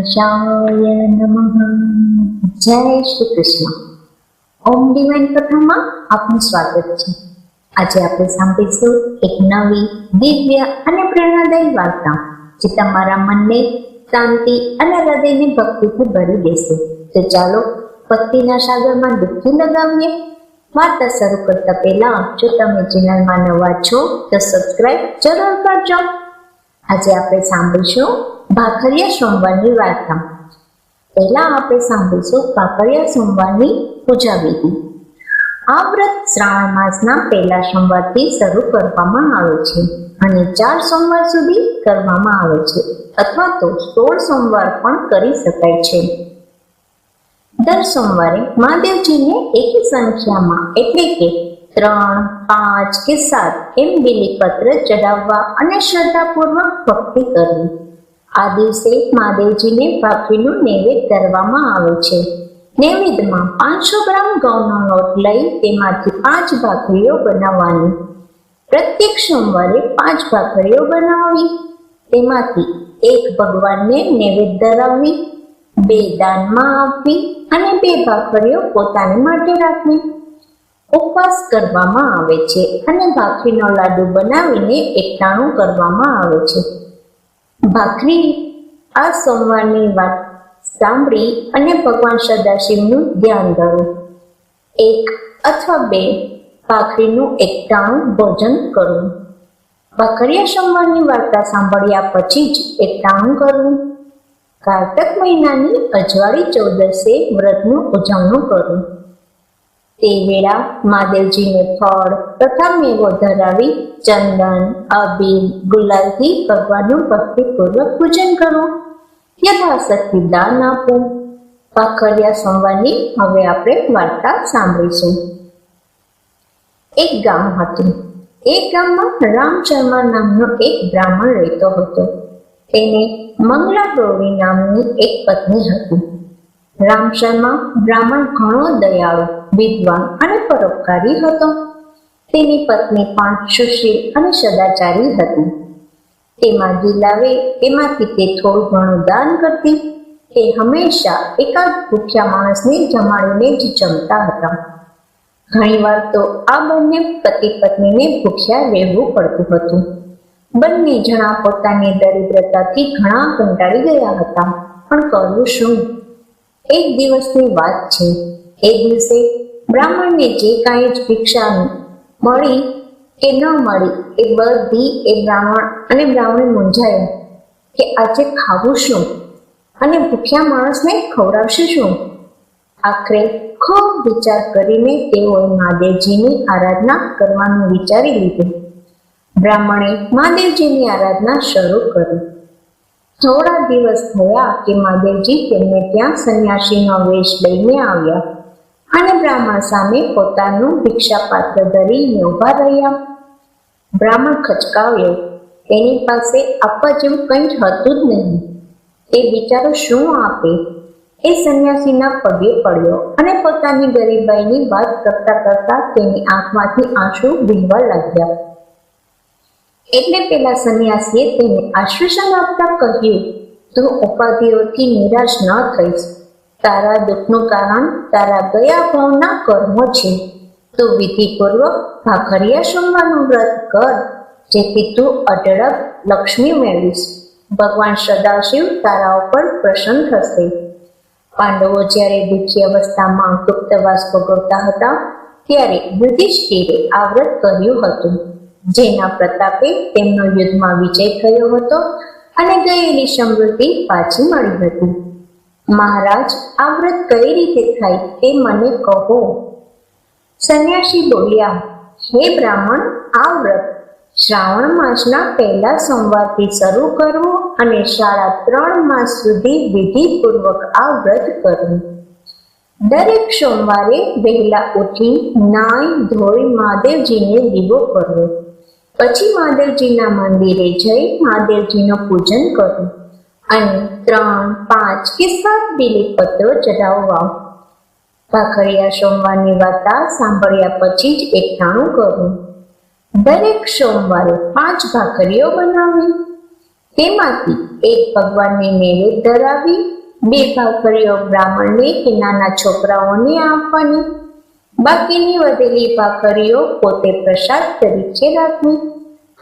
ગણેશાય નમઃ. જય શ્રી કૃષ્ણ. ઓમ ડિવાઇન કથામાં આપનું સ્વાગત છે. આજે આપણે સાંભળીશું એક નવી, દિવ્ય અને પ્રેરણાદાયી વાર્તા, જે તમારા મનને શાંતિ અને હૃદયને ભક્તિથી ભરી દેશે. તો ચાલો ભક્તિના સાગરમાં ડૂબકી લગાવીએ. વાર્તા શરૂ કરતા પહેલા જો તમે ચેનલમાં નવા છો તો સબસ્ક્રાઇબ જરૂર કરજો. આજે આપણે સાંભળીશું ભાખરિયા સોમવારની વાર્તા. પહેલા આપણે સાંભળીશું ભાખરિયા સોમવારની પૂજા વિધિ. આ વ્રત શ્રાવણ માસના પહેલા સોમવારથી શરૂ કરવામાં આવે છે અને 4 સોમવાર સુધી કરવામાં આવે છે, અથવા તો 16 સોમવાર પણ કરી શકાય છે. દર સોમવારે મહાદેવજીને એકી સંખ્યામાં એટલે કે 3, 5 કે 7 એમ બીલીપત્ર ચડાવવા અને શ્રદ્ધાપૂર્વક ભક્તિ કરવી. આ દિવસે મહાદેવજીને ભાખરીનું નૈવેદ્ય ધરવામાં આવે છે. નૈવેદ્યમાં 500 ગ્રામ ઘઉંનો લોટ લઈ તેમાંથી 5 ભાખરીઓ બનાવવાની. પ્રત્યેક સોમવારે 5 ભાખરીઓ બનાવવી. તેમાંથી 1 ભગવાનને નૈવેદ્ય ધરાવવી, 2 દાનમાં આપવી અને 2 ભાખરીઓ પોતાની માટે રાખવી. ઉપવાસ કરવામાં આવે છે અને ભાખરીનો લાડુ બનાવીને એકટાણું કરવામાં આવે છે. ભાખરી આ સોમવારની વાત સાંભળી અને ભગવાન સદાશિવનું ધ્યાન ધરો. 1 અથવા 2 ભાખરીનું એકટાણું ભોજન કરવું. ભાખરિયા સોમવારની વાર્તા સાંભળ્યા પછી જ એકટાણું કરવું. કાર્તક મહિનાની અજવાળી ચૌદસે વ્રતનું ઉજવણું કરવું. તે વેળા મહાદેવજીને ફળ તથા મેવો ધરાવી ચંદન, અબીલ, ગુલાલથી ભગવાનનું ભક્તિપૂર્વક પૂજન કરવું. યથાશક્તિ દાન આપવું. ભાખરિયા સોમવારની હવે આપણે વાર્તા સાંભળીશું. એક ગામ હતું. એ ગામમાં રામ શર્મા નામનો એક બ્રાહ્મણ રહેતો હતો. તેને મંગલા ગૌરી નામની એક પત્ની હતી. રામ શર્મા બ્રાહ્મણ ઘણો દયાળુ, વિદ્વાન અને પરોપકારી હતો. તેની પત્ની પણ સુશીલ અને સદાચારી હતી. તે માંગી લાવે તેમાંથી તે થોડું ઘણું દાન કરતી. તે હંમેશા એકાદ ભૂખ્યા માણસને જમાડીને જ જમતા હતા. ઘણીવાર તો આ બંને પતિ પત્નીને ભૂખ્યા રહેવું પડતું હતું. બંને જણા પોતાની દરિદ્રતાથી ઘણા કંટાળી ગયા હતા, પણ કરવું શું? એક દિવસની વાત છે. એ દિવસે બ્રાહ્મણને જે કાંઈ જ ભિક્ષા મળી કે ન મળી એ બધી એ બ્રાહ્મણ અને બ્રાહ્મણી મૂંઝાયા કે આજે ખાવું શું અને ભૂખ્યા માણસને ખવડાવશે શું? આખરે ખૂબ વિચાર કરીને તેઓએ મહાદેવજીની આરાધના કરવાનું વિચારી લીધું. બ્રાહ્મણે મહાદેવજીની આરાધના શરૂ કરી. થોડા દિવસ થયા કે મહાદેવજી તેમને ત્યાં સંન્યાસીનો વેશ લઈને આવ્યા અને બ્રાહ્મણ સામે પોતાનું ભિક્ષાપાત્ર ધરીને ઉભા રહ્યા. બ્રાહ્મણ ખચકાવ્યો. તેની પાસે આપવા જેવું કંઈ હતું જ નહીં. તે બિચારો શું આપે? એ સંન્યાસીના પગે પડ્યો અને પોતાની ગરીબાઈની વાત કરતા કરતા તેની આંખમાંથી આંસુ વહેવા લાગ્યા. એટલે પેલા સંન્યાસીએ તેને આશ્વાસન આપતા કહ્યું, તું ઉપાધિઓથી નિરાશ ન થઈશ. તારા દુઃખનું કારણ તારા ગયા ભાવના કર્મો છે. તું વિધિપૂર્વક ભાખરિયા સોમવારનું વ્રત કર, જેથી તું અઢળક લક્ષ્મી મેળવીશ. ભગવાન સદાશિવ તારા ઉપર પ્રસન્ન થશે. પાંડવો જ્યારે દુઃખી અવસ્થામાં ગુપ્તવાસ ભોગવતા હતા ત્યારે યુધિષ્ઠિરે આ વ્રત કર્યું હતું, જેના પ્રતાપે તેમનો યુદ્ધમાં વિજય થયો હતો અને ગયેલી સમૃદ્ધિ પાછી મળી હતી. મહારાજ, આ વ્રત કઈ રીતે થાય તે મને કહો. સંન્યાસી બોલ્યા, હે બ્રાહ્મણ, આ વ્રત શ્રાવણ માસના પહેલા સોમવારથી શરૂ કરવું અને 3.5 માસ સુધી વિધિપૂર્વક આ વ્રત કરવું. દરેક સોમવારે વહેલા ઉઠી નાઈ ધોઈ મહાદેવજીને દીવો કરવો. પછી મહાદેવજીના મંદિરે જઈ મહાદેવજીનું પૂજન કરવું અને 3, 5 કે 7 બીલીપત્રો ચઢાવવા. ભાખરિયા સોમવારની વાર્તા સાંભળ્યા પછી જ એકટાણું કરવું. દરેક સોમવારે 5 ભાખરીઓ બનાવવી. તેમાંથી એક ભગવાનને નૈવેદ્ય ધરાવી, 2 ભાખરીઓ બ્રાહ્મણને કે નાના છોકરાઓને આપવાની, બાકીની વધેલી ભાખરીઓ પોતે પ્રસાદ તરીકે રાખવી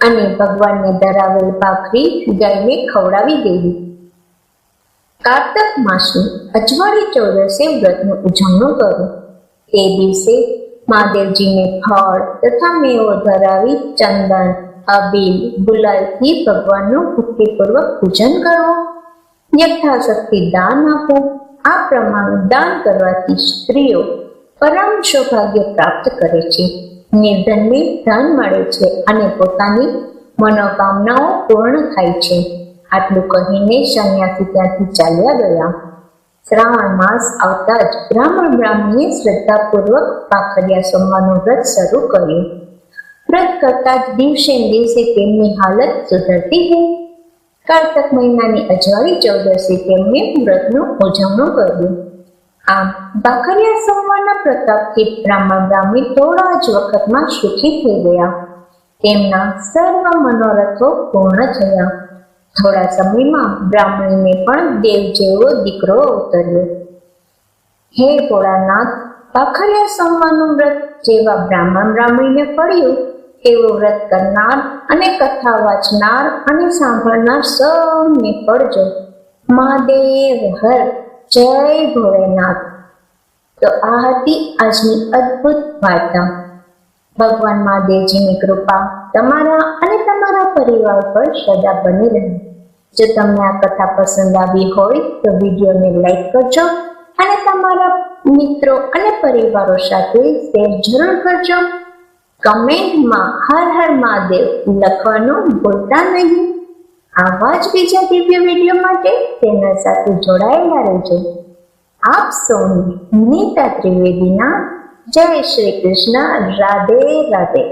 અને ભગવાનને ધરાવેલ ભાખરી ગાયને ખવડાવી દેવી. કાર્તક માસની અજવાળી ચૌદસે વ્રતનું ઉજવણું કરો. તે દિવસે મહાદેવજીને ફળ તથા મેવો ધરાવી ચંદન, અબીલ, ગુલાલથી ભગવાનનું ભક્તિપૂર્વક પૂજન કરો. યથાશક્તિ દાન આપો. આ પ્રમાણે દાન કરવાથી સ્ત્રીઓ પરમ સૌભાગ્ય પ્રાપ્ત કરે છે, નિર્ધનને ધન મળે છે અને પોતાની મનોકામનાઓ પૂર્ણ થાય છે. આટલું કહીને સંન્યાસી ત્યાંથી ચાલ્યા ગયા. શ્રાવણ માસ આવતા જ બ્રાહ્મણ બ્રાહ્મણીએ શ્રદ્ધાપૂર્વક ભાખરિયા સોમવારનું વ્રત શરૂ કર્યું. વ્રત કરતા જ દિવસે દિવસે તેમની હાલત સુધરતી ગઈ. કાર્તક મહિનાની અજવાળી ચૌદસે તેમને વ્રતનું ઉજવણું કર્યું. આમ ભાખરિયા સોમવારના પ્રતાપથી બ્રાહ્મણ બ્રાહ્મણી થોડા જ વખતમાં સુખી થઈ ગયા. તેમના સર્વ મનોરથો પૂર્ણ થયા. થોડા સમયમાં બ્રાહ્મણીને પણ દેવ જેવો દીકરો અવતર્યો. હે ભોળાનાથ, ભાખરિયા સોમવારનું વ્રત જેવા બ્રાહ્મણ બ્રાહ્મણીને પડ્યું એવું વ્રત કરનાર અને કથા વાંચનાર અને સાંભળનાર સૌને પડજો. મહાદેવ હર. જય ભોળેનાથ. તો આ હતી આજની અદ્ભુત વાર્તા. ભગવાન મહાદેવજીની કૃપા તમારા અને તમારા પરિવાર પર સદા બની રહે. જો તમને આ કથા પસંદ આવી હોય તો વિડીયોને લાઈક કરજો અને તમારા મિત્રો અને પરિવારો સાથે શેર જરૂર કરજો. કમેન્ટમાં હર હર મહાદેવ લખવાનું ભૂલતા નહીં. આવા જ બીજા દિવ્ય વિડીયો માટે ચેનલ સાથે જોડાયેલા રહેજો. આપ સૌને નીતા ત્રિવેદીના જય શ્રી કૃષ્ણ. રાધે રાધે.